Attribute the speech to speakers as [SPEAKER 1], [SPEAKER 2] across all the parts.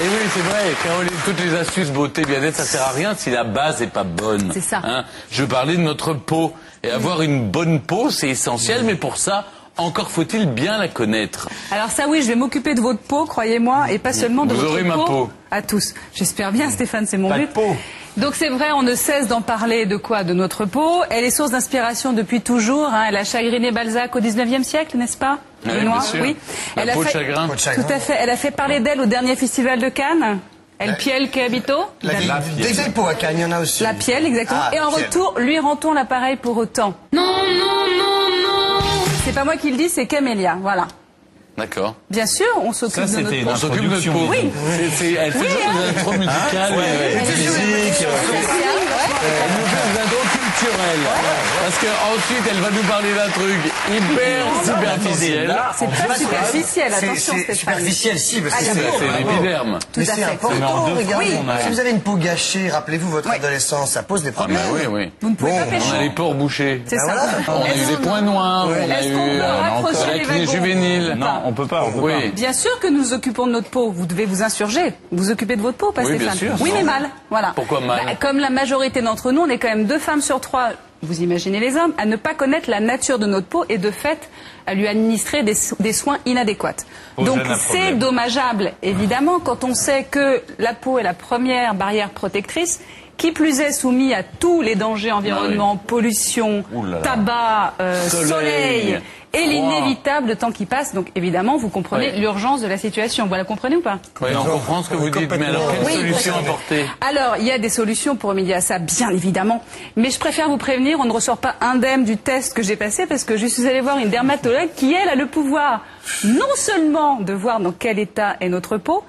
[SPEAKER 1] Et oui, c'est vrai, Caroline, toutes les astuces beauté, bien-être, ça sert à rien si la base n'est pas bonne.
[SPEAKER 2] C'est ça.
[SPEAKER 1] Hein, je parlais de notre peau. Et avoir une bonne peau, c'est essentiel, mais pour ça, encore faut-il bien la connaître.
[SPEAKER 2] Alors ça oui, je vais m'occuper de votre peau, croyez-moi, et pas seulement de
[SPEAKER 1] Vous
[SPEAKER 2] votre
[SPEAKER 1] aurez ma peau.
[SPEAKER 2] À tous. J'espère bien, Stéphane, c'est mon
[SPEAKER 1] Pas de
[SPEAKER 2] but.
[SPEAKER 1] peau.
[SPEAKER 2] Donc c'est vrai, on ne cesse d'en parler de quoi? De notre peau. Elle est source d'inspiration depuis toujours. Hein. Elle a chagriné Balzac au 19e siècle, n'est-ce pas?
[SPEAKER 1] Oui,
[SPEAKER 2] Benoît,
[SPEAKER 1] bien sûr.
[SPEAKER 2] oui.
[SPEAKER 1] La
[SPEAKER 2] Elle a
[SPEAKER 1] peau de
[SPEAKER 2] fait...
[SPEAKER 1] chagrin.
[SPEAKER 2] Tout à fait. Elle a fait parler d'elle au dernier festival de Cannes. El Piel que habito.
[SPEAKER 3] Des vieilles peaux à Cannes, il y en a aussi.
[SPEAKER 2] La Piel, exactement.
[SPEAKER 3] Ah,
[SPEAKER 2] et en
[SPEAKER 3] Piel.
[SPEAKER 2] retour, lui rend-on l'appareil pour autant? Non, non, non, non. C'est pas moi qui le dis, c'est Camélia. Voilà.
[SPEAKER 1] D'accord.
[SPEAKER 2] Bien sûr, on s'occupe de notre peau.
[SPEAKER 1] On s'occupe de notre peau.
[SPEAKER 2] Oui.
[SPEAKER 1] Elle fait des intros musicales. Elle nous fait des intros culturelles. Parce qu'ensuite, elle va nous parler d'un truc hyper superficiel.
[SPEAKER 2] C'est pas superficiel, attention,
[SPEAKER 3] C'est
[SPEAKER 2] Stéphane.
[SPEAKER 3] superficiel, si, parce que
[SPEAKER 2] Ah,
[SPEAKER 3] c'est
[SPEAKER 1] C'est l'épiderme.
[SPEAKER 2] Tout
[SPEAKER 3] Mais
[SPEAKER 2] à
[SPEAKER 3] c'est
[SPEAKER 2] fait.
[SPEAKER 3] important, regardez.
[SPEAKER 2] Oui.
[SPEAKER 3] Si vous avez une peau gâchée, rappelez-vous votre adolescence, ça pose des
[SPEAKER 1] Ah
[SPEAKER 3] problèmes.
[SPEAKER 1] bah oui, oui.
[SPEAKER 2] Vous ne pouvez pas
[SPEAKER 1] On
[SPEAKER 2] pécho.
[SPEAKER 1] a les pores bouchés.
[SPEAKER 2] C'est ça.
[SPEAKER 1] On a eu des points noirs. On a
[SPEAKER 2] Est-ce qu'on
[SPEAKER 1] eu
[SPEAKER 2] peut rapprocher les
[SPEAKER 1] l'acné
[SPEAKER 2] wagons?
[SPEAKER 1] juvénile.
[SPEAKER 2] Non,
[SPEAKER 4] on peut pas.
[SPEAKER 1] Oui.
[SPEAKER 2] Bien sûr que nous nous occupons de notre peau. Vous devez vous insurger. Vous occupez de votre peau, pas
[SPEAKER 1] Oui, bien
[SPEAKER 2] Stéphane?
[SPEAKER 1] sûr.
[SPEAKER 2] Oui, mais mal. Voilà.
[SPEAKER 1] Pourquoi mal?
[SPEAKER 2] Comme la majorité d'entre nous, on est quand même 2 femmes sur 3, vous imaginez les hommes, à ne pas connaître la nature de notre peau et de fait à lui administrer des soins inadéquats. Donc c'est dommageable, évidemment, quand on sait que la peau est la première barrière protectrice, qui plus est soumis à tous les dangers environnement, pollution, tabac, soleil et l'inévitable temps qui passe. Donc évidemment, vous comprenez l'urgence de la situation. Vous la comprenez ou pas?
[SPEAKER 1] Oui, on comprend ce que vous dites, mais alors quelle solution apporter?
[SPEAKER 2] Alors, il y a des solutions pour remédier à ça, bien évidemment. Mais je préfère vous prévenir, on ne ressort pas indemne du test que j'ai passé parce que je suis allée voir une dermatologue qui, elle, a le pouvoir non seulement de voir dans quel état est notre peau,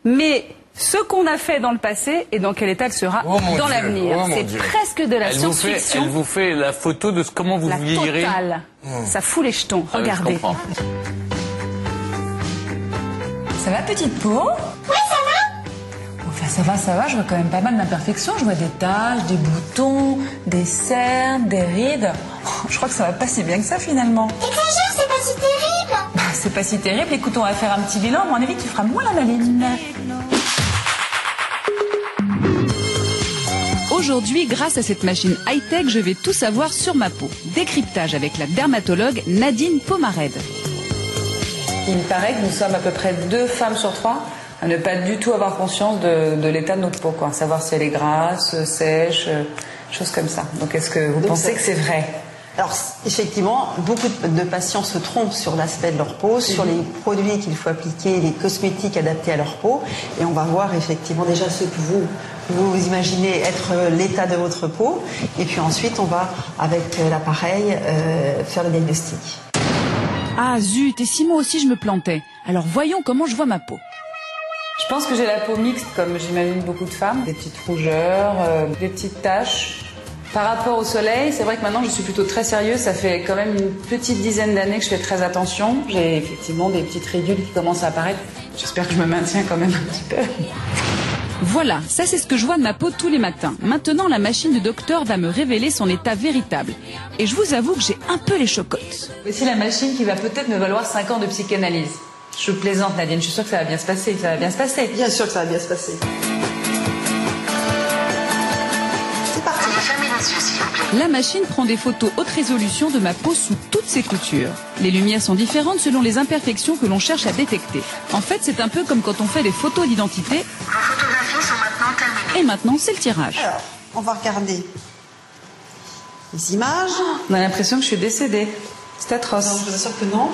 [SPEAKER 2] mais ce qu'on a fait dans le passé et dans quel état elle sera dans l'avenir. C'est presque de la science-fiction.
[SPEAKER 1] Elle vous fait la photo de comment vous vieillirez.
[SPEAKER 2] Totale. Ça fout les jetons.
[SPEAKER 1] Ah oui,
[SPEAKER 2] Regardez.
[SPEAKER 1] je comprends.
[SPEAKER 5] Ça va, petite peau?
[SPEAKER 6] Ouais, ça va.
[SPEAKER 5] Enfin, ça va, je vois quand même pas mal d'imperfections. Je vois des taches, des boutons, des cernes, des rides. Oh, je crois que ça va pas si bien que ça, finalement.
[SPEAKER 6] Exagère, c'est pas si terrible.
[SPEAKER 5] Bah, c'est pas si terrible. Écoute, on va faire un petit bilan. À mon avis, tu feras moins la maline.
[SPEAKER 2] Aujourd'hui, grâce à cette machine high-tech, je vais tout savoir sur ma peau. Décryptage avec la dermatologue Nadine Pomarède.
[SPEAKER 5] Il paraît que nous sommes à peu près 2 femmes sur 3 à ne pas du tout avoir conscience de l'état de notre peau, quoi. Savoir si elle est grasse, sèche, choses comme ça. Donc est-ce que vous pensez que c'est vrai?
[SPEAKER 7] Alors, effectivement, beaucoup de patients se trompent sur l'aspect de leur peau, sur les produits qu'il faut appliquer, les cosmétiques adaptés à leur peau. Et on va voir effectivement déjà ce que vous imaginez être l'état de votre peau. Et puis ensuite, on va, avec l'appareil, faire le diagnostic.
[SPEAKER 2] Ah zut, et si moi aussi je me plantais? Alors voyons comment je vois ma peau.
[SPEAKER 5] Je pense que j'ai la peau mixte, comme j'imagine beaucoup de femmes. Des petites rougeurs, des petites taches. Par rapport au soleil, c'est vrai que maintenant je suis plutôt très sérieuse. Ça fait quand même une petite dizaine d'années que je fais très attention. J'ai effectivement des petites ridules qui commencent à apparaître. J'espère que je me maintiens quand même un petit peu.
[SPEAKER 2] Voilà, ça c'est ce que je vois de ma peau tous les matins. Maintenant, la machine du docteur va me révéler son état véritable. Et je vous avoue que j'ai un peu les chocottes.
[SPEAKER 5] Voici la machine qui va peut-être me valoir 5 ans de psychanalyse. Je plaisante, Nadine, je suis sûre que ça va bien se passer. Ça va bien se passer.
[SPEAKER 7] Bien sûr que ça va bien se passer. C'est parti.
[SPEAKER 2] La machine prend des photos haute résolution de ma peau sous toutes ses coutures. Les lumières sont différentes selon les imperfections que l'on cherche à détecter. En fait, c'est un peu comme quand on fait des photos d'identité.
[SPEAKER 6] Vos photographies sont maintenant terminées.
[SPEAKER 2] Et maintenant, c'est le tirage.
[SPEAKER 7] Alors, on va regarder les images.
[SPEAKER 5] On a l'impression que je suis décédée. C'est atroce.
[SPEAKER 7] Non, je vous assure que non.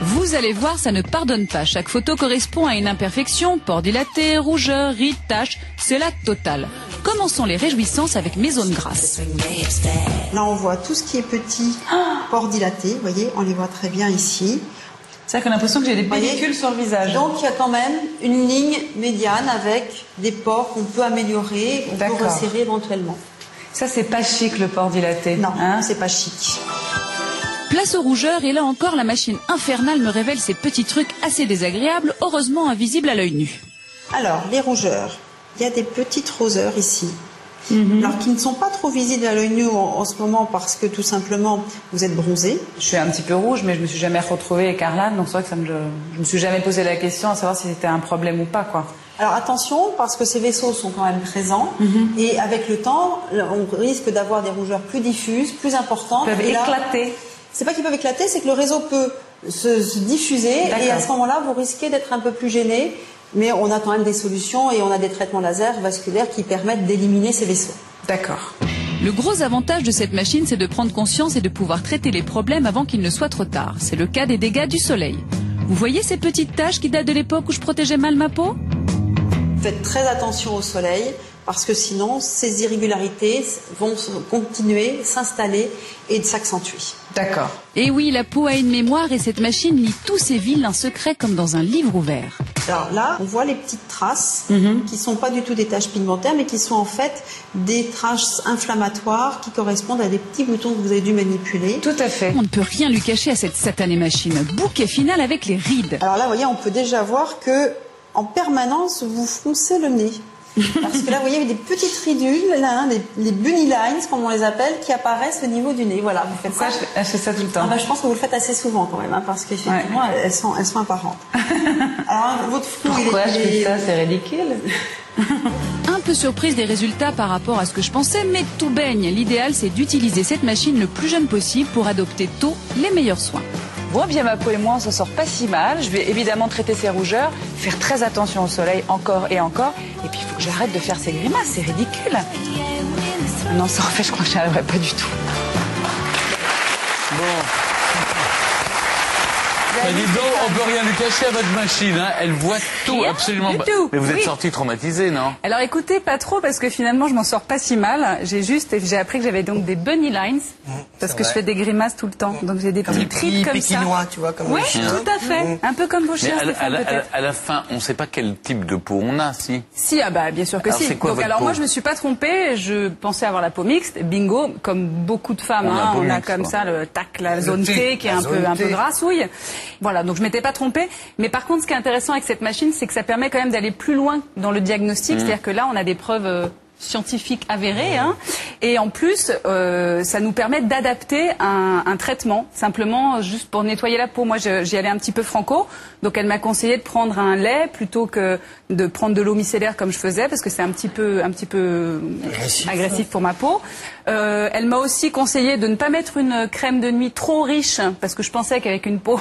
[SPEAKER 2] Vous allez voir, ça ne pardonne pas. Chaque photo correspond à une imperfection, pores dilatés, rougeurs, rides, taches. C'est la totale. Commençons les réjouissances avec mes zones grasses.
[SPEAKER 7] Là, on voit tout ce qui est petit, pores dilatés. Vous voyez, on les voit très bien ici.
[SPEAKER 5] C'est vrai qu'on a l'impression que j'ai des pellicules sur le visage.
[SPEAKER 7] Donc, il y a quand même une ligne médiane avec des pores qu'on peut améliorer, qu'on peut resserrer éventuellement.
[SPEAKER 5] Ça, c'est pas chic, le port dilaté.
[SPEAKER 7] Non,
[SPEAKER 5] hein,
[SPEAKER 7] c'est pas chic.
[SPEAKER 2] Place aux rougeurs, et là encore, la machine infernale me révèle ces petits trucs assez désagréables, heureusement invisibles à l'œil nu.
[SPEAKER 7] Alors, les rougeurs. Il y a des petites rougeurs ici. alors qui ne sont pas trop visibles à l'œil nu en ce moment parce que tout simplement vous êtes bronzé.
[SPEAKER 5] Je suis un petit peu rouge, mais je me suis jamais retrouvée écarlate, donc c'est vrai que je me suis jamais posé la question à savoir si c'était un problème ou pas, quoi.
[SPEAKER 7] Alors attention, parce que ces vaisseaux sont quand même présents, et avec le temps, on risque d'avoir des rougeurs plus diffuses, plus importantes.
[SPEAKER 5] Ils peuvent éclater.
[SPEAKER 7] C'est pas qu'ils peuvent éclater, c'est que le réseau peut se diffuser, et à ce moment-là, vous risquez d'être un peu plus gêné. Mais on a quand même des solutions et on a des traitements laser vasculaires qui permettent d'éliminer ces vaisseaux.
[SPEAKER 5] D'accord.
[SPEAKER 2] Le gros avantage de cette machine, c'est de prendre conscience et de pouvoir traiter les problèmes avant qu'il ne soit trop tard. C'est le cas des dégâts du soleil. Vous voyez ces petites taches qui datent de l'époque où je protégeais mal ma peau ?
[SPEAKER 7] Faites très attention au soleil parce que sinon ces irrégularités vont continuer, s'installer et s'accentuer.
[SPEAKER 5] D'accord.
[SPEAKER 2] Et oui, la peau a une mémoire et cette machine lit tous ses vilains secrets comme dans un livre ouvert.
[SPEAKER 7] Alors là, on voit les petites traces qui sont pas du tout des taches pigmentaires, mais qui sont en fait des traces inflammatoires qui correspondent à des petits boutons que vous avez dû manipuler.
[SPEAKER 5] Tout à fait.
[SPEAKER 2] On ne peut rien lui cacher à cette satanée machine. Bouquet final avec les rides.
[SPEAKER 7] Alors là, vous voyez, on peut déjà voir que en permanence, vous froncez le nez. Parce que là, vous voyez, il y a des petites ridules, là, hein, les bunny lines, comme on les appelle, qui apparaissent au niveau du nez. Voilà, vous faites ça.
[SPEAKER 5] Je fais ça tout le temps.
[SPEAKER 7] Ah bah, je pense que vous le faites assez souvent quand même, hein, parce qu'effectivement, elles sont apparentes. Alors, votre front,
[SPEAKER 5] Pourquoi je fais ça? C'est ridicule.
[SPEAKER 2] Un peu surprise des résultats par rapport à ce que je pensais, mais tout baigne. L'idéal, c'est d'utiliser cette machine le plus jeune possible pour adopter tôt les meilleurs soins.
[SPEAKER 5] Bon, bien ma peau et moi, on s'en sort pas si mal. Je vais évidemment traiter ces rougeurs, faire très attention au soleil encore et encore. Et puis, il faut que j'arrête de faire ces grimaces, c'est ridicule. Non, ça en fait, je crois que j'y arriverai pas du tout.
[SPEAKER 1] Bon. Mais dis donc, on peut rien lui cacher à votre machine, hein. Elle voit tout,
[SPEAKER 2] Rien
[SPEAKER 1] absolument.
[SPEAKER 2] du tout.
[SPEAKER 1] Mais vous êtes
[SPEAKER 2] Oui.
[SPEAKER 1] sorti traumatisé, non?
[SPEAKER 2] Alors écoutez, pas trop, parce que finalement, je m'en sors pas si mal. J'ai appris que j'avais donc des bunny lines, parce que je fais des grimaces tout le temps. Donc j'ai des
[SPEAKER 3] Comme les
[SPEAKER 2] petites rides
[SPEAKER 3] petits
[SPEAKER 2] comme ça.
[SPEAKER 3] pékinois, tu vois, comme
[SPEAKER 2] Oui,
[SPEAKER 3] les chiens.
[SPEAKER 2] tout à fait. Un peu comme vos
[SPEAKER 1] Mais
[SPEAKER 2] chiens, Stéphane, peut-être.
[SPEAKER 1] à la fin, on ne sait pas quel type de peau on a, si.
[SPEAKER 2] Si, ah bah bien sûr que
[SPEAKER 1] Alors,
[SPEAKER 2] si.
[SPEAKER 1] c'est quoi
[SPEAKER 2] Donc
[SPEAKER 1] votre
[SPEAKER 2] alors
[SPEAKER 1] peau
[SPEAKER 2] moi je me suis pas trompée, je pensais avoir la peau mixte, bingo, comme beaucoup de femmes,
[SPEAKER 1] On a
[SPEAKER 2] hein,
[SPEAKER 1] peau
[SPEAKER 2] on a
[SPEAKER 1] mixte,
[SPEAKER 2] comme
[SPEAKER 1] quoi.
[SPEAKER 2] ça le tac, la zone
[SPEAKER 3] T,
[SPEAKER 2] T qui est
[SPEAKER 3] la
[SPEAKER 2] un
[SPEAKER 3] zone
[SPEAKER 2] peu
[SPEAKER 3] T.
[SPEAKER 2] grassouille. Voilà, donc je m'étais pas trompée. Mais par contre, ce qui est intéressant avec cette machine, c'est que ça permet quand même d'aller plus loin dans le diagnostic, c'est-à-dire que là on a des preuves scientifiques avérées, hein, et en plus ça nous permet d'adapter un traitement, simplement juste pour nettoyer la peau. Moi j'y allais un petit peu franco, donc elle m'a conseillé de prendre un lait plutôt que de prendre de l'eau micellaire comme je faisais, parce que c'est un petit peu agressif pour ma peau. Elle m'a aussi conseillé de ne pas mettre une crème de nuit trop riche, parce que je pensais qu'avec une peau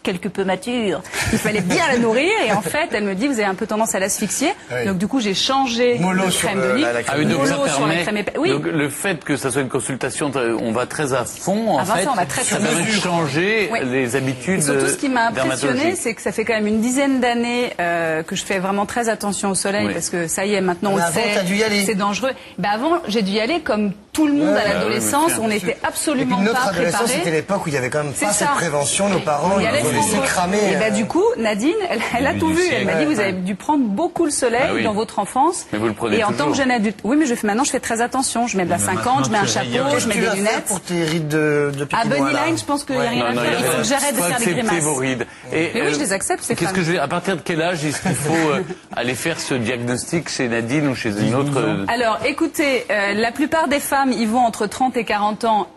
[SPEAKER 2] quelque peu mature, il fallait bien la nourrir, et en fait elle me dit vous avez un peu tendance à l'asphyxier,
[SPEAKER 3] Oui.
[SPEAKER 2] donc du coup j'ai changé
[SPEAKER 3] Mollo
[SPEAKER 2] de
[SPEAKER 3] sur
[SPEAKER 2] crème de nuit.
[SPEAKER 3] la crème.
[SPEAKER 1] Ah oui, donc ça
[SPEAKER 2] Mollo sur la
[SPEAKER 1] permet.
[SPEAKER 2] crème épaisse. Oui.
[SPEAKER 1] Donc, le fait que ça soit une consultation, on va très à fond, en
[SPEAKER 2] Ah, Vincent,
[SPEAKER 1] fait.
[SPEAKER 2] on va très,
[SPEAKER 1] ça
[SPEAKER 2] très
[SPEAKER 1] permet de
[SPEAKER 2] mesure.
[SPEAKER 1] changer
[SPEAKER 2] Oui.
[SPEAKER 1] les habitudes.
[SPEAKER 2] Et surtout, ce qui m'a impressionné,
[SPEAKER 1] dermatologiques.
[SPEAKER 2] c'est que ça fait quand même une dizaine d'années que je fais vraiment très attention au soleil,
[SPEAKER 1] Oui.
[SPEAKER 2] parce que ça y est, maintenant on
[SPEAKER 3] Mais
[SPEAKER 2] le
[SPEAKER 3] avant,
[SPEAKER 2] sait,
[SPEAKER 3] t'as dû y aller.
[SPEAKER 2] c'est dangereux. Ben avant, j'ai dû y aller comme tout le monde à l'adolescence.
[SPEAKER 1] oui,
[SPEAKER 2] On
[SPEAKER 1] bien
[SPEAKER 2] n'était
[SPEAKER 3] Et
[SPEAKER 2] absolument
[SPEAKER 3] puis notre
[SPEAKER 2] pas
[SPEAKER 3] adolescence, c'était
[SPEAKER 2] préparés.
[SPEAKER 3] l'époque où il y avait quand même
[SPEAKER 2] C'est
[SPEAKER 3] pas
[SPEAKER 2] ça.
[SPEAKER 3] cette prévention. Nos parents,
[SPEAKER 2] On y
[SPEAKER 3] ils
[SPEAKER 2] allait
[SPEAKER 3] nous ont laissé
[SPEAKER 2] franco.
[SPEAKER 3] cramer.
[SPEAKER 2] Et bah, du coup, Nadine, elle a
[SPEAKER 1] début
[SPEAKER 2] tout
[SPEAKER 1] du
[SPEAKER 2] vu.
[SPEAKER 1] siècle.
[SPEAKER 2] Elle m'a dit, vous avez dû prendre beaucoup le soleil
[SPEAKER 1] Ah oui.
[SPEAKER 2] dans votre enfance.
[SPEAKER 1] Mais vous le prenez
[SPEAKER 2] Et en tant
[SPEAKER 1] toujours.
[SPEAKER 2] que jeune adulte. Oui, mais maintenant, je fais très attention. Je mets de la 50, je mets un chapeau,
[SPEAKER 3] Qu'est-ce
[SPEAKER 2] je
[SPEAKER 3] que
[SPEAKER 2] mets
[SPEAKER 3] tu
[SPEAKER 2] des
[SPEAKER 3] vas faire
[SPEAKER 2] lunettes.
[SPEAKER 3] pour tes rides de
[SPEAKER 2] À
[SPEAKER 3] pékinois,
[SPEAKER 2] Bunny
[SPEAKER 3] là
[SPEAKER 2] Line, je pense qu'il n'y a rien à
[SPEAKER 1] Non,
[SPEAKER 2] faire. Il faut que j'arrête de
[SPEAKER 1] faut
[SPEAKER 2] faire des
[SPEAKER 1] accepter
[SPEAKER 2] grimaces.
[SPEAKER 1] vos rides. Et,
[SPEAKER 2] Mais oui, je les accepte,
[SPEAKER 1] Qu'est-ce
[SPEAKER 2] Stéphane.
[SPEAKER 1] que je vais, à partir de quel âge est-ce qu'il faut aller faire ce diagnostic chez Nadine ou chez une autre
[SPEAKER 2] Alors, écoutez, la plupart des femmes y vont entre 30 et 40 ans.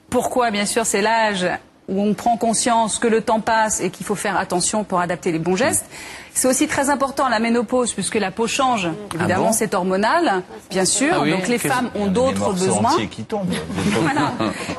[SPEAKER 2] Pourquoi? Bien sûr, c'est l'âge où on prend conscience que le temps passe et qu'il faut faire attention pour adapter les bons gestes. C'est aussi très important la ménopause, puisque la peau change. Évidemment,
[SPEAKER 1] bon
[SPEAKER 2] c'est hormonal, bien sûr.
[SPEAKER 1] Ah oui,
[SPEAKER 2] Donc les
[SPEAKER 1] qu'est-ce-
[SPEAKER 2] femmes ont d'autres besoins.
[SPEAKER 4] qui tombent.
[SPEAKER 2] Voilà.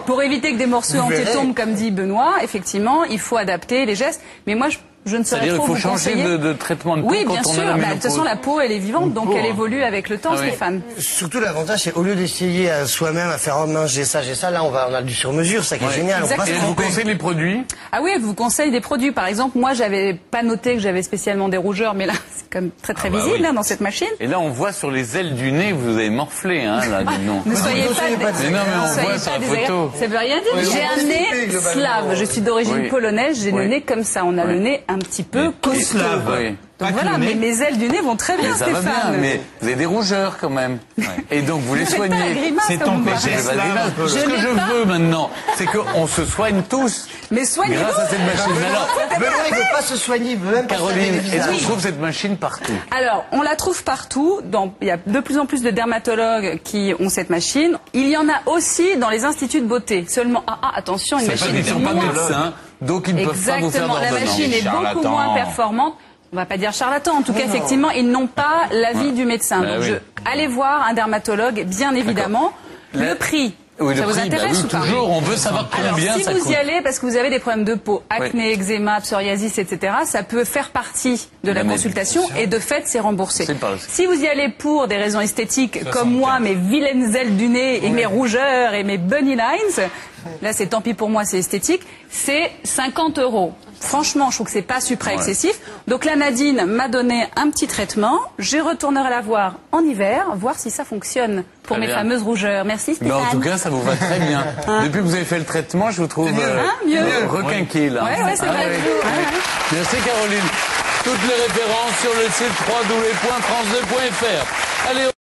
[SPEAKER 2] Pour éviter que des morceaux entiers
[SPEAKER 3] verrez.
[SPEAKER 2] tombent, comme dit Benoît, effectivement, il faut adapter les gestes. Mais moi, je ne saurais
[SPEAKER 1] C'est-à-dire
[SPEAKER 2] trop
[SPEAKER 1] qu'il faut
[SPEAKER 2] vous
[SPEAKER 1] changer
[SPEAKER 2] conseiller.
[SPEAKER 1] de traitement de peau
[SPEAKER 2] Oui,
[SPEAKER 1] quand
[SPEAKER 2] bien
[SPEAKER 1] on
[SPEAKER 2] sûr.
[SPEAKER 1] a la
[SPEAKER 2] Bah, de
[SPEAKER 1] ménopause.
[SPEAKER 2] toute façon, la peau, elle est vivante, donc elle
[SPEAKER 1] hein.
[SPEAKER 2] évolue avec le temps,
[SPEAKER 1] Ah oui.
[SPEAKER 2] Stéphane.
[SPEAKER 3] Surtout l'avantage, c'est au lieu d'essayer à soi-même à faire oh mince j'ai ça, là on a du sur-mesure, ça qui est
[SPEAKER 1] Ouais.
[SPEAKER 3] génial. On va
[SPEAKER 2] Exactement.
[SPEAKER 3] se
[SPEAKER 1] Et je vous
[SPEAKER 3] tromper.
[SPEAKER 1] conseille les produits.
[SPEAKER 2] Ah oui, elle vous conseille des produits. Par exemple, moi, j'avais pas noté que j'avais spécialement des rougeurs, mais là, c'est quand même très très visible
[SPEAKER 1] oui.
[SPEAKER 2] hein, dans cette machine.
[SPEAKER 1] Et là, on voit sur les ailes du nez, vous avez morflé, hein, là, dis donc.
[SPEAKER 2] Ne soyez
[SPEAKER 3] ne
[SPEAKER 2] pas,
[SPEAKER 3] soyez pas
[SPEAKER 1] Mais non, mais on
[SPEAKER 2] soyez
[SPEAKER 1] voit
[SPEAKER 2] pas
[SPEAKER 1] sur la
[SPEAKER 2] désagréables.
[SPEAKER 1] photo.
[SPEAKER 2] Ça veut rien dire.
[SPEAKER 3] Oui,
[SPEAKER 2] J'ai
[SPEAKER 3] on
[SPEAKER 2] un
[SPEAKER 3] va
[SPEAKER 2] nez
[SPEAKER 3] expliquer, globalement.
[SPEAKER 2] slave. Je suis d'origine
[SPEAKER 1] Oui.
[SPEAKER 2] polonaise. J'ai
[SPEAKER 1] Oui.
[SPEAKER 2] le nez comme ça. On a le nez un petit peu costaud.
[SPEAKER 1] Oui.
[SPEAKER 2] Donc voilà, mais mes ailes du nez vont très bien,
[SPEAKER 1] Mais ça va bien,
[SPEAKER 2] Stéphane.
[SPEAKER 1] mais vous avez des rougeurs quand même. Et donc vous les
[SPEAKER 2] Ne faites pas la
[SPEAKER 1] soignez.
[SPEAKER 2] grimace,
[SPEAKER 4] C'est
[SPEAKER 2] comme
[SPEAKER 4] ton
[SPEAKER 2] vous
[SPEAKER 4] péché.
[SPEAKER 2] parlez.
[SPEAKER 1] C'est pas grave. Ce que je veux maintenant, c'est qu'on se soigne tous.
[SPEAKER 2] Mais soignez-vous.
[SPEAKER 1] Grâce à cette machine. Mais alors,
[SPEAKER 3] Benoît, il veut pas se soigner, il veut même pas se laver
[SPEAKER 1] Caroline,
[SPEAKER 3] le
[SPEAKER 1] est-ce
[SPEAKER 3] visage.
[SPEAKER 1] qu'on trouve cette machine partout?
[SPEAKER 2] Alors, on la trouve partout. Il y a de plus en plus de dermatologues qui ont cette machine. Il y en a aussi dans les instituts de beauté. Seulement, attention, une machine
[SPEAKER 1] Ils ne sont pas
[SPEAKER 2] moins-
[SPEAKER 1] médecins, donc ils ne peuvent pas vous faire
[SPEAKER 2] Exactement, la
[SPEAKER 1] d'ordonnance.
[SPEAKER 2] machine est beaucoup
[SPEAKER 4] Charlatan.
[SPEAKER 2] moins performante. On va pas dire charlatan, en tout cas, effectivement, ils n'ont pas l'avis du médecin.
[SPEAKER 1] Bah
[SPEAKER 2] Donc,
[SPEAKER 1] oui.
[SPEAKER 2] allez voir un dermatologue, bien évidemment. Le prix,
[SPEAKER 1] Oui,
[SPEAKER 2] ça
[SPEAKER 1] le
[SPEAKER 2] vous
[SPEAKER 1] prix,
[SPEAKER 2] intéresse
[SPEAKER 1] oui,
[SPEAKER 2] ou pas?
[SPEAKER 1] toujours, on veut savoir
[SPEAKER 2] Alors,
[SPEAKER 1] combien
[SPEAKER 2] si
[SPEAKER 1] ça
[SPEAKER 2] vous
[SPEAKER 1] coûte.
[SPEAKER 2] y allez parce que vous avez des problèmes de peau, acné, eczéma, psoriasis, etc., ça peut faire partie de la
[SPEAKER 1] Mais
[SPEAKER 2] consultation et de fait, c'est remboursé.
[SPEAKER 1] C'est pas-
[SPEAKER 2] Si vous y allez pour des raisons esthétiques, comme moi, mes vilaines ailes du nez et mes rougeurs et mes bunny lines, là, c'est tant pis pour moi, c'est esthétique, c'est 50 €. Franchement, je trouve que c'est pas super excessif. Donc là, Nadine m'a donné un petit traitement. Je retournerai la voir en hiver, voir si ça fonctionne pour
[SPEAKER 1] Très
[SPEAKER 2] mes
[SPEAKER 1] bien.
[SPEAKER 2] fameuses rougeurs. Merci
[SPEAKER 1] Mais
[SPEAKER 2] Stéphane.
[SPEAKER 1] en tout cas, ça vous va très bien. Depuis que vous avez fait le traitement, je vous trouve
[SPEAKER 2] mieux.
[SPEAKER 1] requinqué, là.
[SPEAKER 2] Ouais, c'est vrai.
[SPEAKER 1] oui. Merci Caroline. Toutes les références sur le site www.france2.fr.